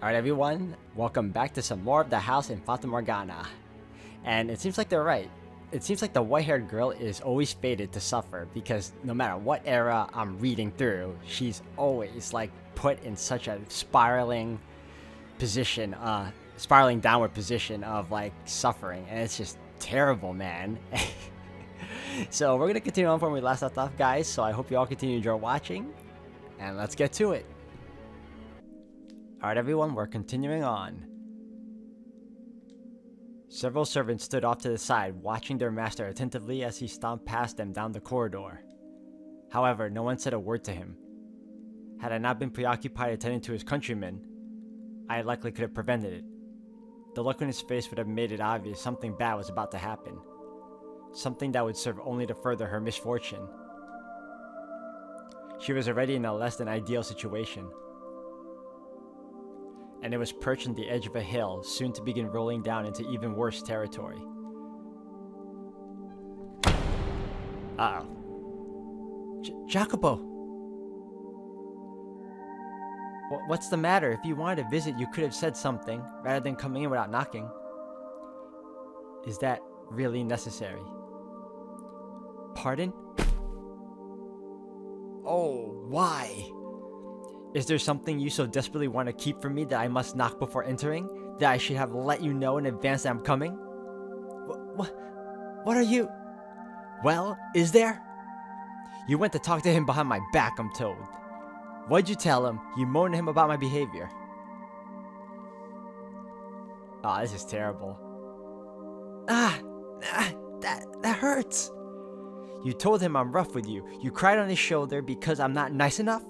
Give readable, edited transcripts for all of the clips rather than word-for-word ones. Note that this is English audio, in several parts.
Alright everyone, welcome back to some more of the house in Fata Morgana. And it seems like they're right. It seems like the white-haired girl is always fated to suffer because no matter what era I'm reading through, she's always like put in such a spiraling position, spiraling downward position of like suffering, and it's just terrible, man. So we're gonna continue on from where we last left off, guys, so I hope you all continue to enjoy watching, and let's get to it. Alright everyone, we're continuing on. Several servants stood off to the side, watching their master attentively as he stomped past them down the corridor. However, no one said a word to him. Had I not been preoccupied attending to his countrymen, I likely could have prevented it. The look on his face would have made it obvious something bad was about to happen. Something that would serve only to further her misfortune. She was already in a less than ideal situation, and it was perched on the edge of a hill, soon to begin rolling down into even worse territory. Uh-oh. Jacopo! What's the matter? If you wanted to visit, you could have said something, rather than coming in without knocking. Is that really necessary? Pardon? Oh, why? Is there something you so desperately want to keep from me that I must knock before entering? That I should have let you know in advance that I'm coming? What are you? Well, is there? You went to talk to him behind my back, I'm told. What'd you tell him? You moaned to him about my behavior. Oh, this is terrible. That hurts. You told him I'm rough with you. You cried on his shoulder because I'm not nice enough?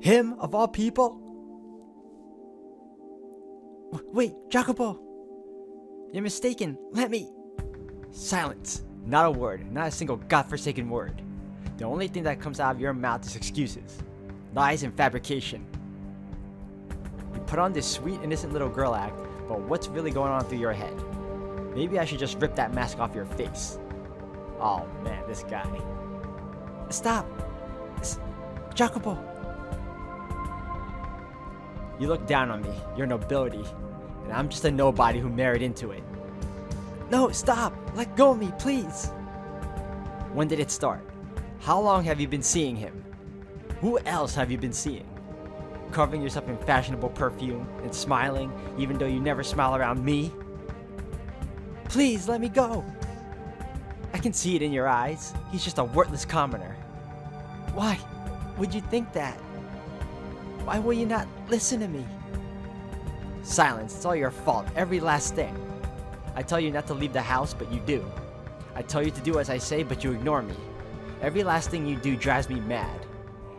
Him, of all people? Wait, Jacopo! You're mistaken. Let me... Silence. Not a word. Not a single godforsaken word. The only thing that comes out of your mouth is excuses. Lies and fabrication. You put on this sweet, innocent little girl act, but what's really going on through your head? Maybe I should just rip that mask off your face. Oh man, this guy. Stop! Jacopo! You look down on me, your nobility, and I'm just a nobody who married into it. No, stop! Let go of me, please! When did it start? How long have you been seeing him? Who else have you been seeing? Covering yourself in fashionable perfume and smiling, even though you never smile around me? Please, let me go! I can see it in your eyes. He's just a worthless commoner. Why would you think that? Why will you not listen to me? Silence, it's all your fault, every last thing. I tell you not to leave the house, but you do. I tell you to do as I say, but you ignore me. Every last thing you do drives me mad.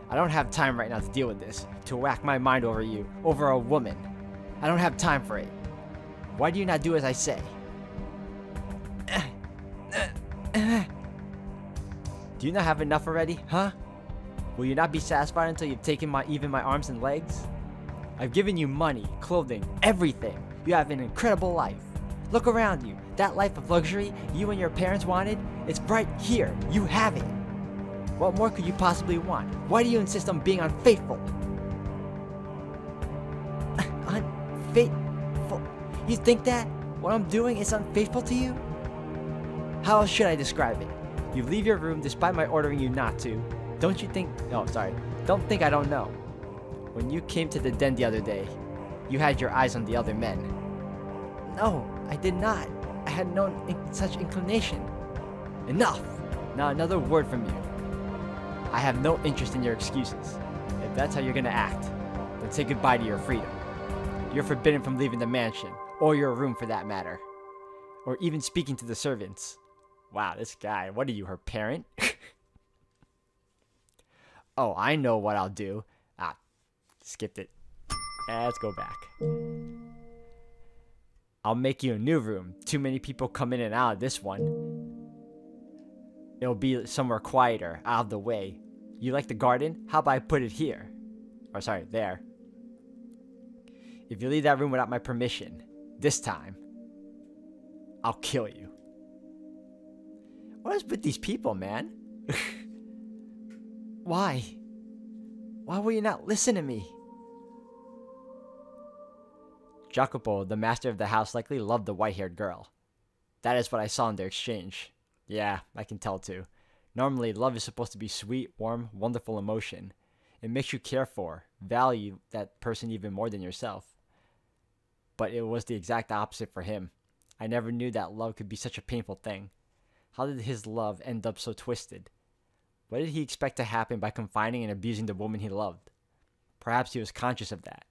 I don't have time right now to deal with this, to whack my mind over you, over a woman. I don't have time for it. Why do you not do as I say? Do you not have enough already, huh? Will you not be satisfied until you've taken even my arms and legs? I've given you money, clothing, everything. You have an incredible life. Look around you. That life of luxury you and your parents wanted, it's right here. You have it. What more could you possibly want? Why do you insist on being unfaithful? Unfaithful? You think that what I'm doing is unfaithful to you? How else should I describe it? You leave your room despite my ordering you not to. Don't you think... Oh, sorry. Don't think I don't know. When you came to the den the other day, you had your eyes on the other men. No, I did not. I had no such inclination. Enough! Not another word from you. I have no interest in your excuses. If that's how you're gonna act, then say goodbye to your freedom. You're forbidden from leaving the mansion, or your room for that matter. Or even speaking to the servants. Wow, this guy, what are you, her parent? Oh, I know what I'll do. Skipped it. Let's go back. I'll make you a new room. Too many people come in and out of this one. It'll be somewhere quieter, out of the way. You like the garden? How about I put it here? Or sorry, there. If you leave that room without my permission, this time, I'll kill you. What is with these people, man? Why? Why will you not listen to me? Jacopo, the master of the house, likely loved the white-haired girl. That is what I saw in their exchange. Yeah, I can tell too. Normally, love is supposed to be sweet, warm, wonderful emotion. It makes you care for, value that person even more than yourself. But it was the exact opposite for him. I never knew that love could be such a painful thing. How did his love end up so twisted? What did he expect to happen by confining and abusing the woman he loved? Perhaps he was conscious of that.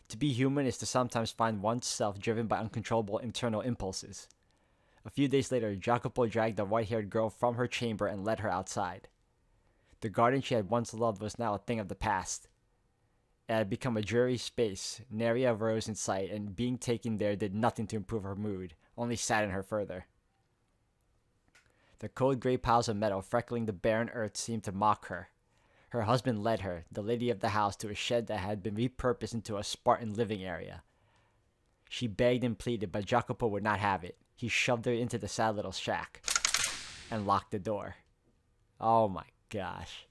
To be human is to sometimes find oneself driven by uncontrollable internal impulses. A few days later, Jacopo dragged the white-haired girl from her chamber and led her outside. The garden she had once loved was now a thing of the past. It had become a dreary space, nary a rose in sight, and being taken there did nothing to improve her mood, only saddened her further. The cold gray piles of metal freckling the barren earth seemed to mock her. Her husband led her, the lady of the house, to a shed that had been repurposed into a Spartan living area. She begged and pleaded, but Jacopo would not have it. He shoved her into the sad little shack and locked the door. Oh my gosh.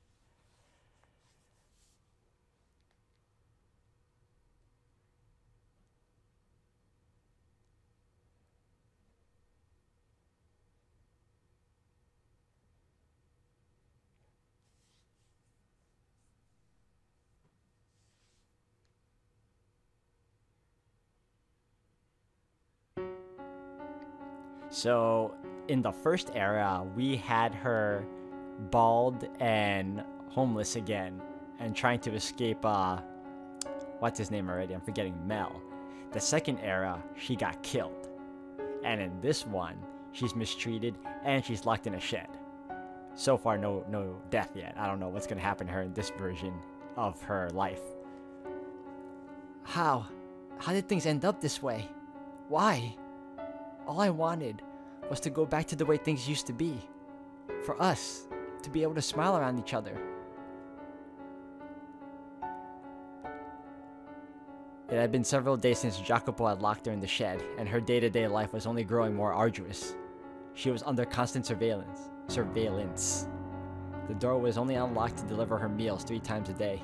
So, in the first era, we had her bald and homeless again, and trying to escape, what's his name already? I'm forgetting Mel. The second era, she got killed. And in this one, she's mistreated, and she's locked in a shed. So far, no death yet. I don't know what's gonna happen to her in this version of her life. How? How did things end up this way? Why? All I wanted was to go back to the way things used to be. For us, to be able to smile around each other. It had been several days since Jacopo had locked her in the shed, and her day-to-day life was only growing more arduous. She was under constant surveillance. The door was only unlocked to deliver her meals 3 times a day.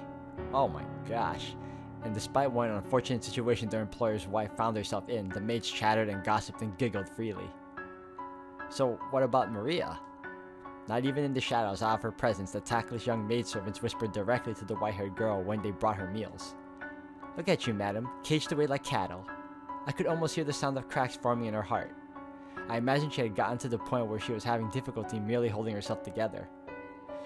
Oh my gosh. And despite one unfortunate situation their employer's wife found herself in, the maids chattered and gossiped and giggled freely. So what about Maria? Not even in the shadows out of her presence, the tactless young maidservants whispered directly to the white-haired girl when they brought her meals. Look at you, madam, caged away like cattle. I could almost hear the sound of cracks forming in her heart. I imagined she had gotten to the point where she was having difficulty merely holding herself together.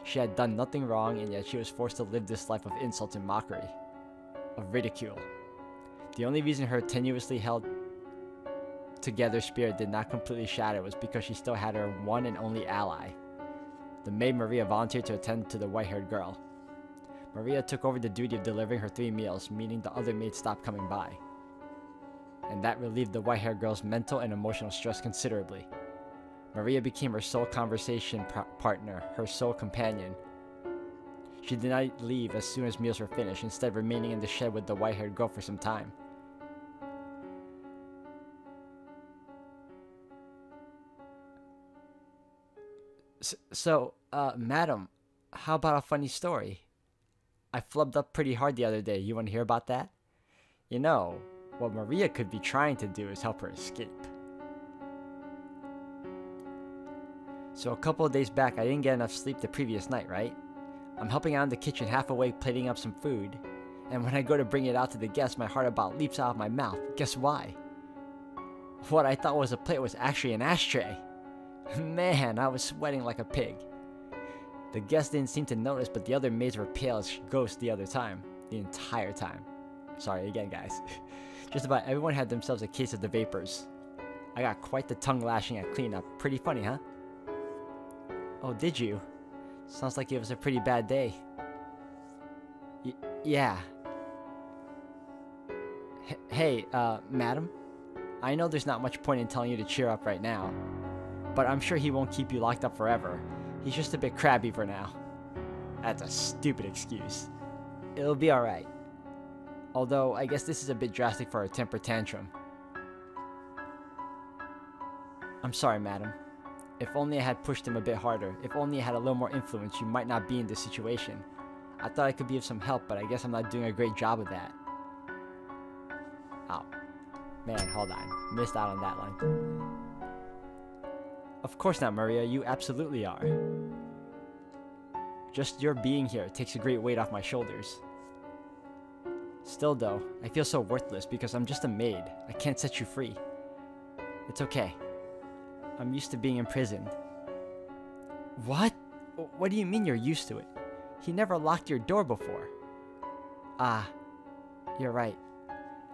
She had done nothing wrong, and yet she was forced to live this life of insult and mockery. Of ridicule. The only reason her tenuously held together spirit did not completely shatter was because she still had her one and only ally. The maid Maria volunteered to attend to the white-haired girl. Maria took over the duty of delivering her 3 meals, meaning the other maids stopped coming by. And that relieved the white-haired girl's mental and emotional stress considerably. Maria became her sole conversation partner, her sole companion. She did not leave as soon as meals were finished, instead remaining in the shed with the white-haired girl for some time. So, madam, how about a funny story? I flubbed up pretty hard the other day. You want to hear about that? You know, what Maria could be trying to do is help her escape. So a couple of days back, I didn't get enough sleep the previous night, right? I'm helping out in the kitchen, half awake, plating up some food. And when I go to bring it out to the guests, my heart about leaps out of my mouth. Guess why? What I thought was a plate was actually an ashtray. Man, I was sweating like a pig. The guests didn't seem to notice, but the other maids were pale as ghosts the entire time. Sorry again, guys. Just about everyone had themselves a case of the vapors. I got quite the tongue lashing at cleanup. Pretty funny, huh? Oh, did you? Sounds like it was a pretty bad day. Yeah. Hey, madam? I know there's not much point in telling you to cheer up right now, but I'm sure he won't keep you locked up forever. He's just a bit crabby for now. That's a stupid excuse. It'll be alright. Although, I guess this is a bit drastic for a temper tantrum. I'm sorry, madam. If only I had pushed him a bit harder. If only I had a little more influence, you might not be in this situation. I thought I could be of some help, but I guess I'm not doing a great job of that. Ow. Man, hold on. Missed out on that line. Of course not, Maria. You absolutely are. Just your being here takes a great weight off my shoulders. Still though, I feel so worthless because I'm just a maid. I can't set you free. It's okay. I'm used to being imprisoned. What? What do you mean you're used to it? He never locked your door before. Ah, you're right.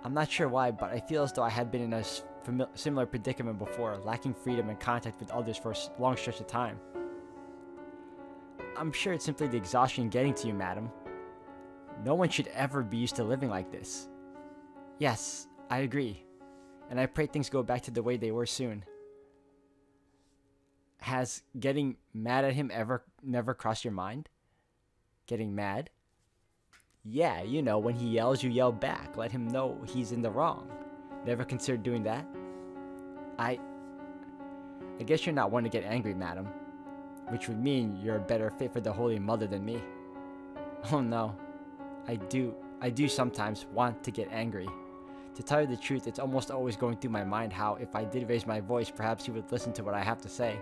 I'm not sure why, but I feel as though I had been in a similar predicament before, lacking freedom and contact with others for a long stretch of time. I'm sure it's simply the exhaustion getting to you, madam. No one should ever be used to living like this. Yes, I agree. And I pray things go back to the way they were soon. Has getting mad at him never crossed your mind? Getting mad? Yeah, you know, when he yells, you yell back. Let him know he's in the wrong. Never considered doing that? I guess you're not one to get angry, madam. Which would mean you're a better fit for the Holy Mother than me. Oh no. I do sometimes want to get angry. To tell you the truth, it's almost always going through my mind how if I did raise my voice, perhaps he would listen to what I have to say.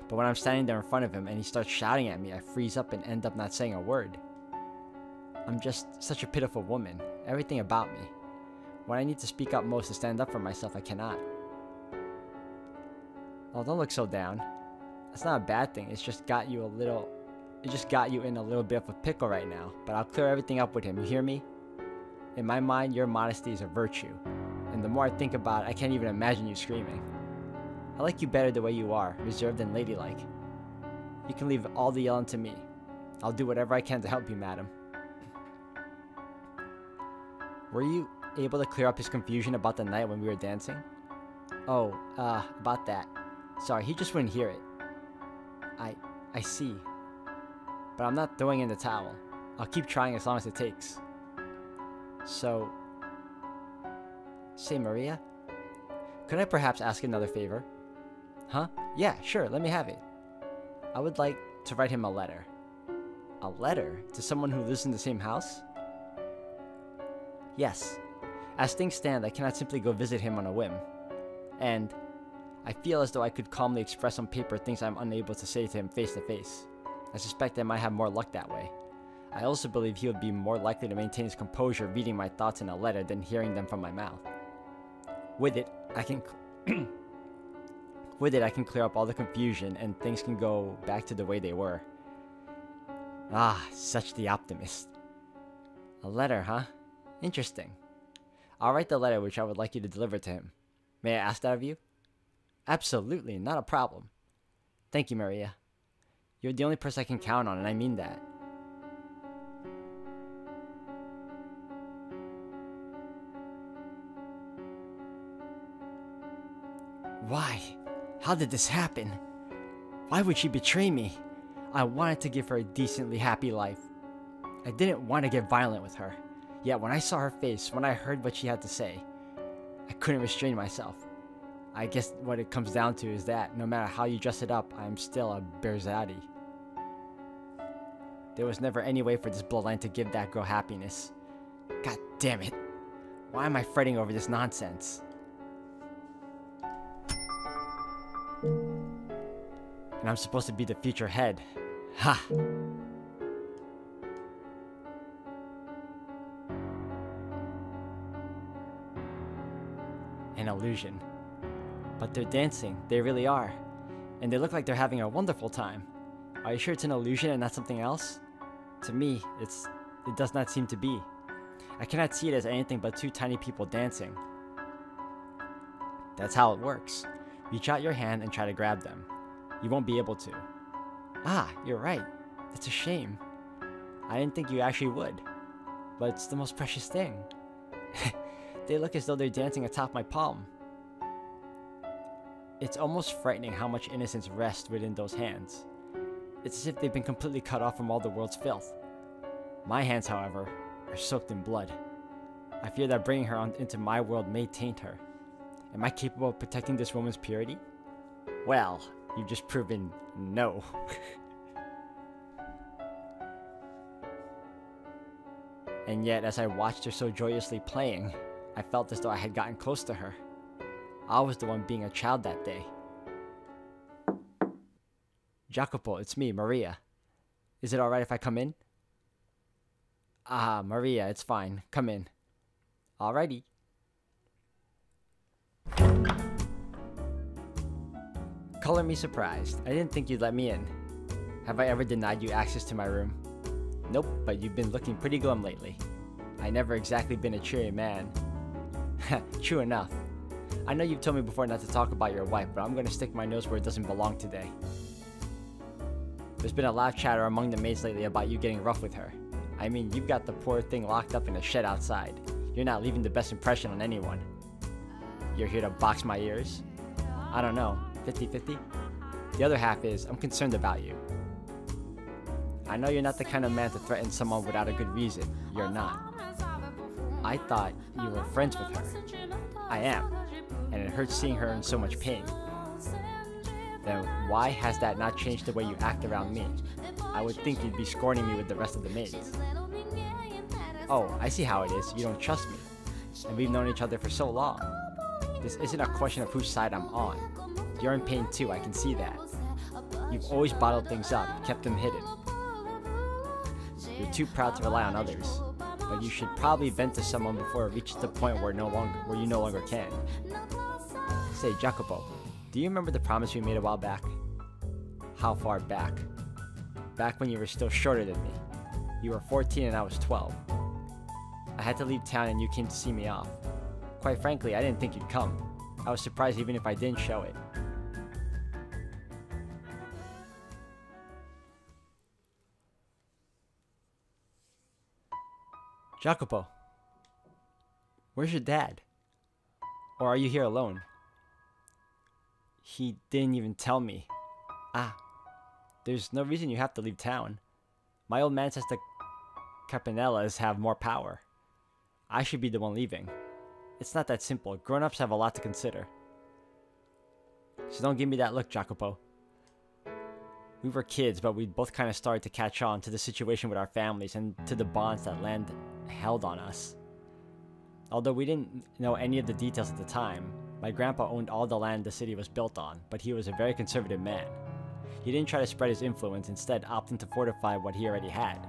But when I'm standing there in front of him and he starts shouting at me, I freeze up and end up not saying a word. I'm just such a pitiful woman. Everything about me. When I need to speak up most to stand up for myself, I cannot. Oh, don't look so down. That's not a bad thing. It just got you in a little bit of a pickle right now. But I'll clear everything up with him. You hear me? In my mind, your modesty is a virtue. And the more I think about it, I can't even imagine you screaming. I like you better the way you are, reserved and ladylike. You can leave all the yelling to me. I'll do whatever I can to help you, madam. Were you able to clear up his confusion about the night when we were dancing? Oh, about that. Sorry, he just wouldn't hear it. I see. But I'm not throwing in the towel. I'll keep trying as long as it takes. So... Say, Maria? Could I perhaps ask another favor? Huh? Yeah, sure, let me have it. I would like to write him a letter. A letter? To someone who lives in the same house? Yes. As things stand, I cannot simply go visit him on a whim. And I feel as though I could calmly express on paper things I'm unable to say to him face to face. I suspect I might have more luck that way. I also believe he would be more likely to maintain his composure reading my thoughts in a letter than hearing them from my mouth. With it, I can clear up all the confusion and things can go back to the way they were. Ah, such the optimist. A letter, huh? Interesting. I'll write the letter which I would like you to deliver to him. May I ask that of you? Absolutely, not a problem. Thank you, Maria. You're the only person I can count on, and I mean that. Why? How did this happen? Why would she betray me? I wanted to give her a decently happy life. I didn't want to get violent with her. Yet when I saw her face, when I heard what she had to say, I couldn't restrain myself. I guess what it comes down to is that no matter how you dress it up, I'm still a Berzadi. There was never any way for this bloodline to give that girl happiness. God damn it. Why am I fretting over this nonsense? And I'm supposed to be the future head. Ha! An illusion. But they're dancing, they really are. And they look like they're having a wonderful time. Are you sure it's an illusion and not something else? To me, it does not seem to be. I cannot see it as anything but two tiny people dancing. That's how it works. Reach out your hand and try to grab them. You won't be able to. Ah, you're right. That's a shame. I didn't think you actually would. But it's the most precious thing. They look as though they're dancing atop my palm. It's almost frightening how much innocence rests within those hands. It's as if they've been completely cut off from all the world's filth. My hands, however, are soaked in blood. I fear that bringing her into my world may taint her. Am I capable of protecting this woman's purity? Well, you've just proven no. And yet, as I watched her so joyously playing, I felt as though I had gotten close to her. I was the one being a child that day. Jacopo, it's me, Maria. Is it alright if I come in? Ah, Maria, it's fine. Come in. Alrighty. Color me surprised. I didn't think you'd let me in. Have I ever denied you access to my room? Nope, but you've been looking pretty glum lately. I never exactly been a cheery man. True enough. I know you've told me before not to talk about your wife, but I'm gonna stick my nose where it doesn't belong today. There's been a lot of chatter among the maids lately about you getting rough with her. I mean, you've got the poor thing locked up in a shed outside. You're not leaving the best impression on anyone. You're here to box my ears? I don't know, 50-50? The other half is, I'm concerned about you. I know you're not the kind of man to threaten someone without a good reason. You're not. I thought you were friends with her. I am, and it hurts seeing her in so much pain. Then why has that not changed the way you act around me? I would think you'd be scorning me with the rest of the maids. Oh, I see how it is. You don't trust me. And we've known each other for so long. This isn't a question of whose side I'm on. You're in pain too, I can see that. You've always bottled things up, kept them hidden. You're too proud to rely on others. But you should probably vent to someone before it reaches the point where you no longer can. Say, Jacopo, do you remember the promise we made a while back? How far back? Back when you were still shorter than me. You were 14 and I was 12. I had to leave town and you came to see me off. Quite frankly, I didn't think you'd come. I was surprised even if I didn't show it. Jacopo, where's your dad? Or are you here alone? He didn't even tell me. Ah, there's no reason you have to leave town. My old man says the Campanellas have more power. I should be the one leaving. It's not that simple. Grown-ups have a lot to consider. So don't give me that look, Jacopo. We were kids, but we both kind of started to catch on to the situation with our families and to the bonds that land held on us. Although we didn't know any of the details at the time, my grandpa owned all the land the city was built on, but he was a very conservative man. He didn't try to spread his influence, instead opting to fortify what he already had.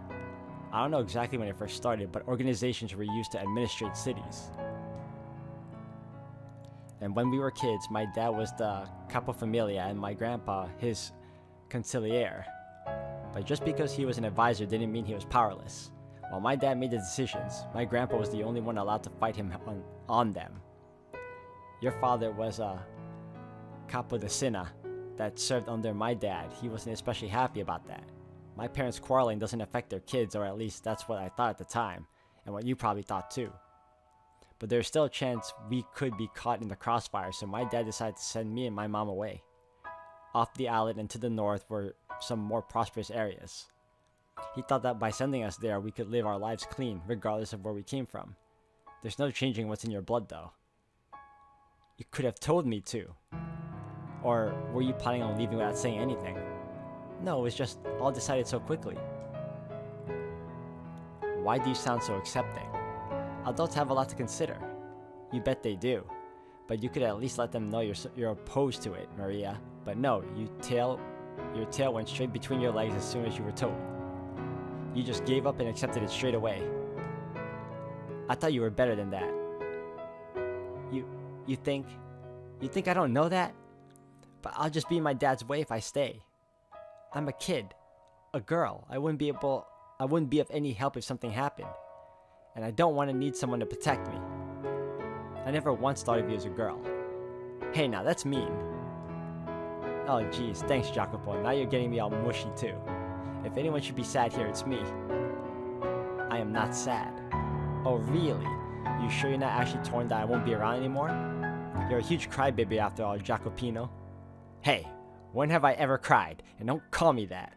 I don't know exactly when it first started, but organizations were used to administrate cities. And when we were kids, my dad was the capofamilia and my grandpa his consigliere. But just because he was an advisor didn't mean he was powerless. While my dad made the decisions, my grandpa was the only one allowed to fight him on them. Your father was a capo de sina that served under my dad. He wasn't especially happy about that. My parents quarreling doesn't affect their kids, or at least that's what I thought at the time, and what you probably thought too. But there's still a chance we could be caught in the crossfire, so my dad decided to send me and my mom away. Off the island and to the north were some more prosperous areas. He thought that by sending us there, we could live our lives clean, regardless of where we came from. There's no changing what's in your blood, though. You could have told me to. Or were you planning on leaving without saying anything? No, it was just all decided so quickly. Why do you sound so accepting? Adults have a lot to consider. You bet they do. But you could at least let them know you're opposed to it, Maria. But no, your tail went straight between your legs as soon as you were told. You just gave up and accepted it straight away. I thought you were better than that. You think I don't know that? But I'll just be in my dad's way if I stay. I'm a kid, a girl. I wouldn't be of any help if something happened. And I don't want to need someone to protect me. I never once thought of you as a girl. Hey now, that's mean. Oh geez, thanks Jacopo, now you're getting me all mushy too. If anyone should be sad here, it's me. I am not sad. Oh really? You sure you're not actually torn that I won't be around anymore? You're a huge crybaby after all, Jacopino. Hey, when have I ever cried? And don't call me that.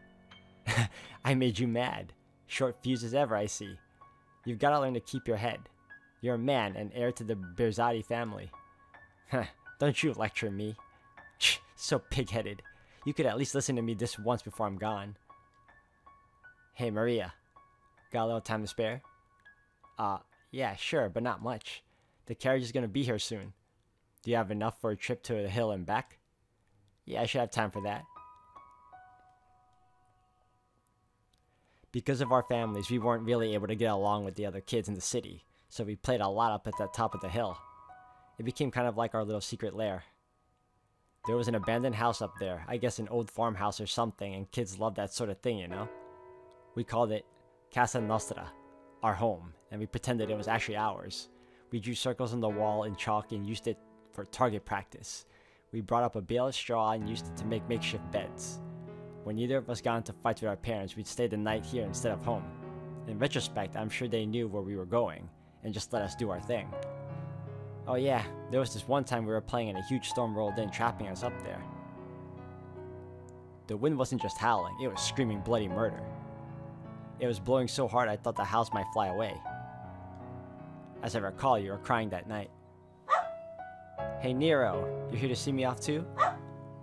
I made you mad. Short fuse as ever, I see. You've got to learn to keep your head. You're a man and heir to the Berzati family. Don't you lecture me. So pig-headed. You could at least listen to me this once before I'm gone. Hey, Maria. Got a little time to spare? Yeah, sure, but not much. The carriage is gonna be here soon. Do you have enough for a trip to the hill and back? Yeah, I should have time for that. Because of our families, we weren't really able to get along with the other kids in the city, so we played a lot up at the top of the hill. It became kind of like our little secret lair. There was an abandoned house up there, I guess an old farmhouse or something, and kids loved that sort of thing, you know? We called it Casa Nostra, our home, and we pretended it was actually ours. We drew circles on the wall in chalk and used it for target practice. We brought up a bale of straw and used it to make makeshift beds. When neither of us got into fights with our parents, we'd stay the night here instead of home. In retrospect, I'm sure they knew where we were going, and just let us do our thing. Oh yeah, there was this one time we were playing and a huge storm rolled in, trapping us up there. The wind wasn't just howling, it was screaming bloody murder. It was blowing so hard I thought the house might fly away. As I recall, you were crying that night. Hey Nero, you here to see me off too?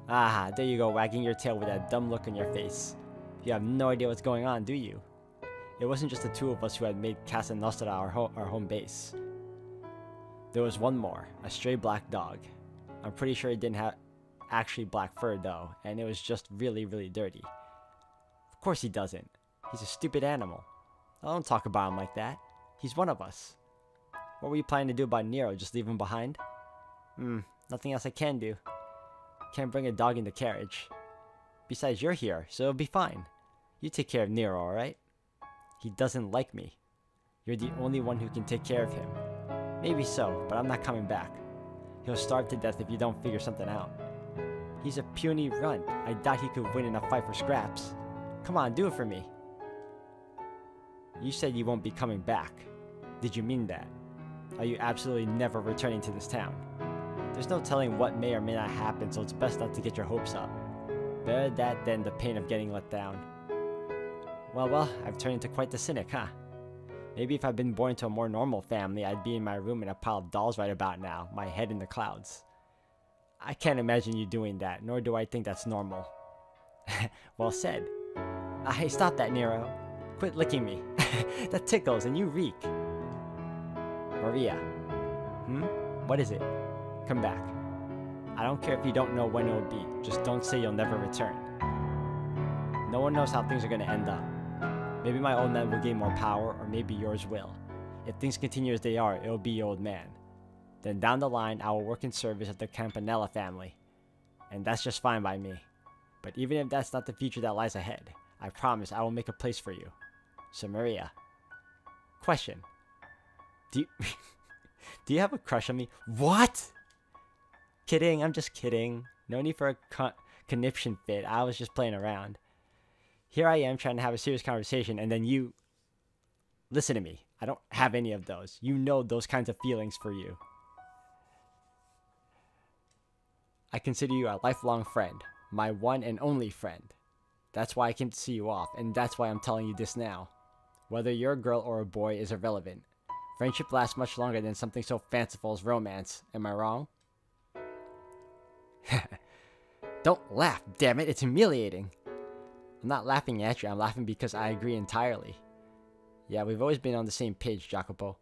Ah, there you go, wagging your tail with that dumb look on your face. You have no idea what's going on, do you? It wasn't just the two of us who had made Casa Nostra our home base. There was one more, a stray black dog. I'm pretty sure it didn't have actually black fur though, and it was just really, really dirty. Of course he doesn't. He's a stupid animal. I don't talk about him like that. He's one of us. What were you planning to do about Nero? Just leave him behind? Nothing else I can do. Can't bring a dog in the carriage. Besides, you're here, so it'll be fine. You take care of Nero, alright? He doesn't like me. You're the only one who can take care of him. Maybe so, but I'm not coming back. He'll starve to death if you don't figure something out. He's a puny runt. I doubt he could win in a fight for scraps. Come on, do it for me. You said you won't be coming back. Did you mean that? Are you absolutely never returning to this town? There's no telling what may or may not happen, so it's best not to get your hopes up. Better that than the pain of getting let down. Well, I've turned into quite the cynic, huh? Maybe if I'd been born into a more normal family, I'd be in my room in a pile of dolls right about now, my head in the clouds. I can't imagine you doing that, nor do I think that's normal. Well said. Hey, stop that, Nero. Quit licking me. That tickles, and you reek. Maria. What is it? Come back. I don't care if you don't know when it will be, just don't say you'll never return. No one knows how things are going to end up. Maybe my old man will gain more power, or maybe yours will. If things continue as they are, it will be your old man. Then down the line, I will work in service of the Campanella family. And that's just fine by me. But even if that's not the future that lies ahead, I promise I will make a place for you. So Maria. Question. Do you have a crush on me? What? Kidding, I'm just kidding. No need for a conniption fit, I was just playing around. Here I am trying to have a serious conversation, and then you... Listen to me, I don't have any of those. You know those kinds of feelings for you. I consider you a lifelong friend, my one and only friend. That's why I came to see you off, and that's why I'm telling you this now. Whether you're a girl or a boy is irrelevant. Friendship lasts much longer than something so fanciful as romance, am I wrong? Don't laugh, damn it, it's humiliating. I'm not laughing at you, I'm laughing because I agree entirely. Yeah, we've always been on the same page, Jacopo.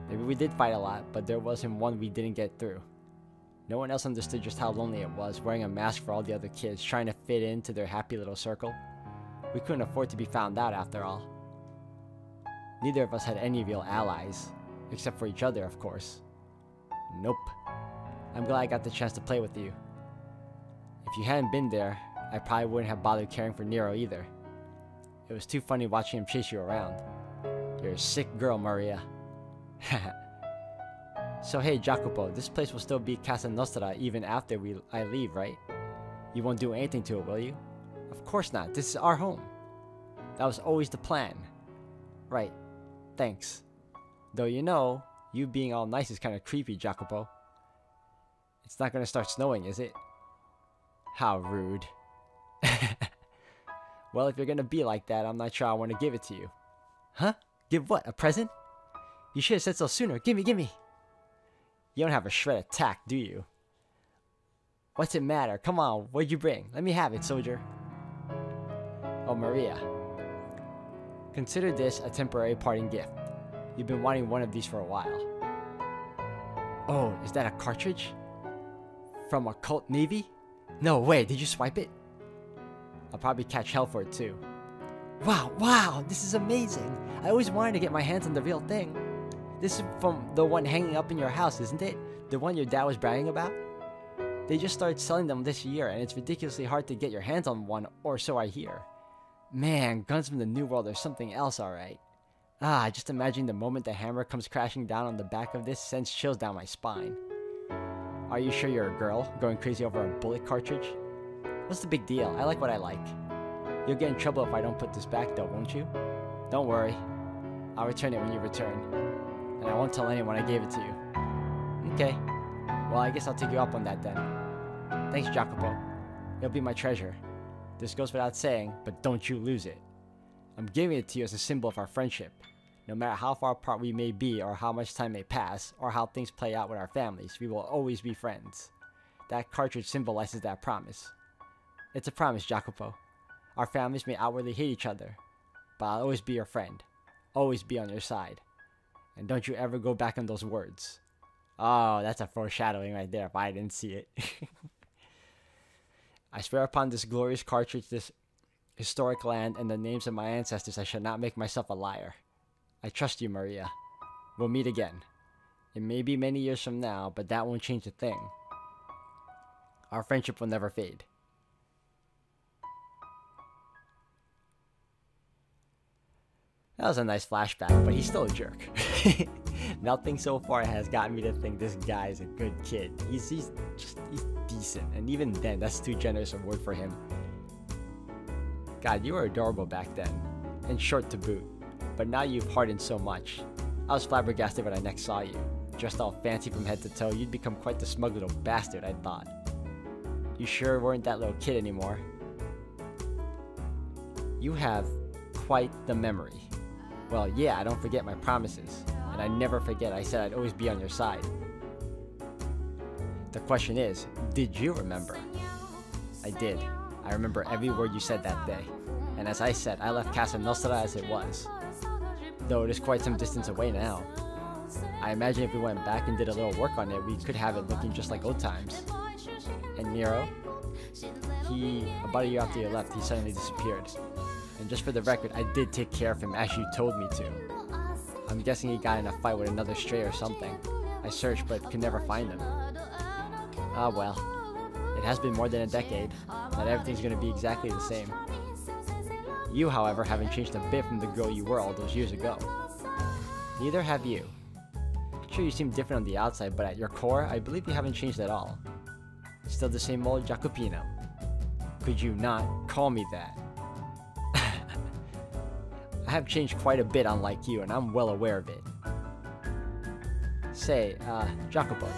Maybe we did fight a lot, but there wasn't one we didn't get through. No one else understood just how lonely it was, wearing a mask for all the other kids, trying to fit into their happy little circle. We couldn't afford to be found out after all. Neither of us had any real allies, except for each other, of course. Nope. I'm glad I got the chance to play with you. If you hadn't been there, I probably wouldn't have bothered caring for Nero either. It was too funny watching him chase you around. You're a sick girl, Maria. So hey, Jacopo, this place will still be Casa Nostra even after I leave, right? You won't do anything to it, will you? Of course not. This is our home. That was always the plan. Right. Thanks. Though you know, you being all nice is kind of creepy, Jacopo. It's not gonna start snowing, is it? How rude. Well, if you're gonna be like that, I'm not sure I want to give it to you. Huh? Give what? A present? You should have said so sooner. Gimme, gimme. You don't have a shred of tact, do you? What's it matter? Come on, what'd you bring? Let me have it, soldier. Oh, Maria. Consider this a temporary parting gift. You've been wanting one of these for a while. Oh, is that a cartridge? From a cult navy? No way, did you swipe it? I'll probably catch hell for it too. Wow, this is amazing. I always wanted to get my hands on the real thing. This is from the one hanging up in your house, isn't it? The one your dad was bragging about? They just started selling them this year, and it's ridiculously hard to get your hands on one, or so I hear. Man, guns from the New World are something else, alright. Just imagine the moment the hammer comes crashing down on the back of this sends chills down my spine. Are you sure you're a girl, going crazy over a bullet cartridge? What's the big deal? I like what I like. You'll get in trouble if I don't put this back though, won't you? Don't worry. I'll return it when you return. And I won't tell anyone I gave it to you. Okay. Well, I guess I'll take you up on that then. Thanks, Jacopo. You'll be my treasure. This goes without saying, but don't you lose it. I'm giving it to you as a symbol of our friendship. No matter how far apart we may be, or how much time may pass, or how things play out with our families, we will always be friends. That cartridge symbolizes that promise. It's a promise, Jacopo. Our families may outwardly hate each other, but I'll always be your friend. Always be on your side. And don't you ever go back on those words. Oh, that's a foreshadowing right there if I didn't see it. I swear upon this glorious cartridge, this historic land, and the names of my ancestors, I shall not make myself a liar. I trust you, Maria. We'll meet again. It may be many years from now, but that won't change a thing. Our friendship will never fade. That was a nice flashback, but he's still a jerk. Nothing so far has gotten me to think this guy is a good kid. He's decent, and even then, that's too generous a word for him. God, you were adorable back then, and short to boot. But now you've hardened so much. I was flabbergasted when I next saw you. Dressed all fancy from head to toe, you'd become quite the smug little bastard, I thought. You sure weren't that little kid anymore. You have quite the memory. Well, yeah, I don't forget my promises. And I never forget I said I'd always be on your side. The question is, did you remember? I did. I remember every word you said that day. And as I said, I left Casa Nostra as it was. Though it is quite some distance away now. I imagine if we went back and did a little work on it, we could have it looking just like old times. And Nero? About a year after you left, he suddenly disappeared. And just for the record, I did take care of him as you told me to. I'm guessing he got in a fight with another stray or something. I searched but could never find him. Ah well. It has been more than a decade. Not everything's gonna be exactly the same. You, however, haven't changed a bit from the girl you were all those years ago. Neither have you. Sure, you seem different on the outside, but at your core, I believe you haven't changed at all. Still the same old Jacopino. Could you not call me that? I have changed quite a bit unlike you, and I'm well aware of it. Say, Jacopo,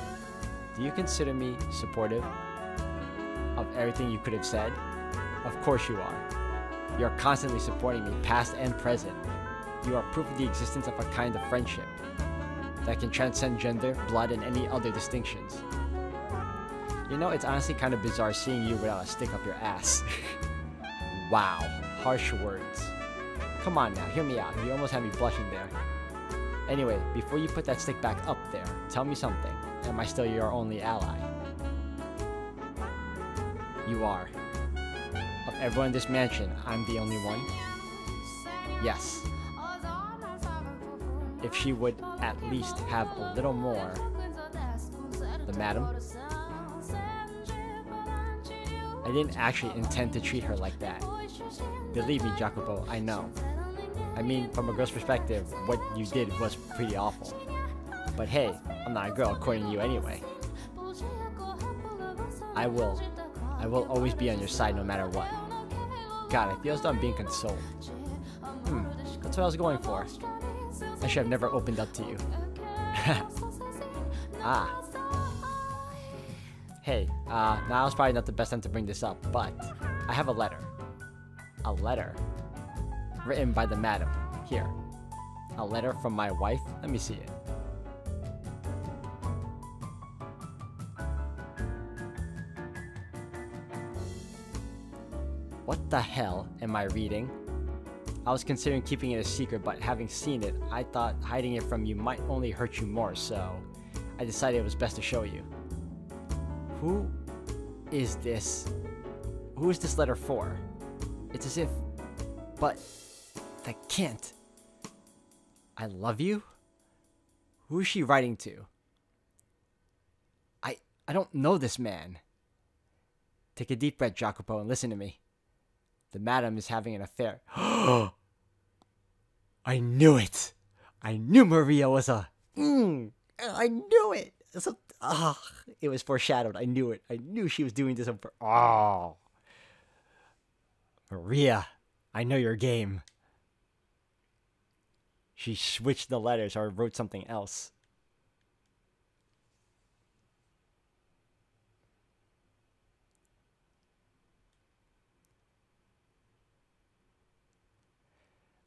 do you consider me supportive of everything you could have said? Of course you are. You are constantly supporting me, past and present. You are proof of the existence of a kind of friendship that can transcend gender, blood, and any other distinctions. You know, it's honestly kind of bizarre seeing you without a stick up your ass. Wow, harsh words. Come on now, hear me out. You almost had me blushing there. Anyway, before you put that stick back up there, tell me something. Am I still your only ally? You are. Of everyone in this mansion, I'm the only one? Yes. If she would at least have a little more... The madam? I didn't actually intend to treat her like that. Believe me, Jacopo, I know. I mean, from a girl's perspective, what you did was pretty awful. But hey, I'm not a girl according to you anyway. I will always be on your side no matter what. God, I feel as though I'm being consoled. That's what I was going for. I should have never opened up to you. Hey, now is probably not the best time to bring this up, but I have a letter. A letter? Written by the madam. Here. A letter from my wife? Let me see it. What the hell am I reading? I was considering keeping it a secret, but having seen it, I thought hiding it from you might only hurt you more, so... I I decided it was best to show you. Who is this? Who is this letter for? It's as if... But... that can't. I love you? Who is she writing to? I don't know this man. Take a deep breath, Jacopo, and listen to me. The madam is having an affair. I knew it. I knew Maria was a... I knew it. It was foreshadowed. I knew it. I knew she was doing this on purpose. Oh. Maria, I know your game. She switched the letters or wrote something else.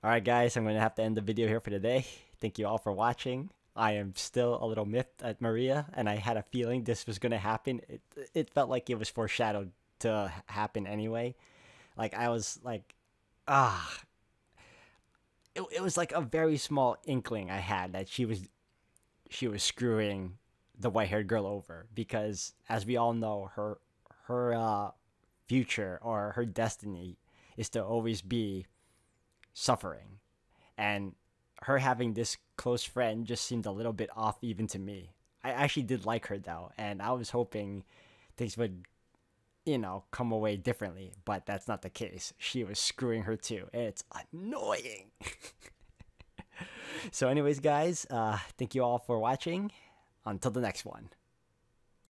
Alright guys, I'm going to have to end the video here for today. Thank you all for watching. I am still a little miffed at Maria, and I had a feeling this was going to happen. It felt like it was foreshadowed to happen anyway. Like, I was like, It was like a very small inkling I had that she was screwing the white-haired girl over, because as we all know, her future or her destiny is to always be suffering, and her having this close friend just seemed a little bit off even to me. I actually did like her though, and I was hoping things would, you know, come away differently, but that's not the case. She was screwing her too, and it's annoying. So anyways guys, thank you all for watching. Until the next one.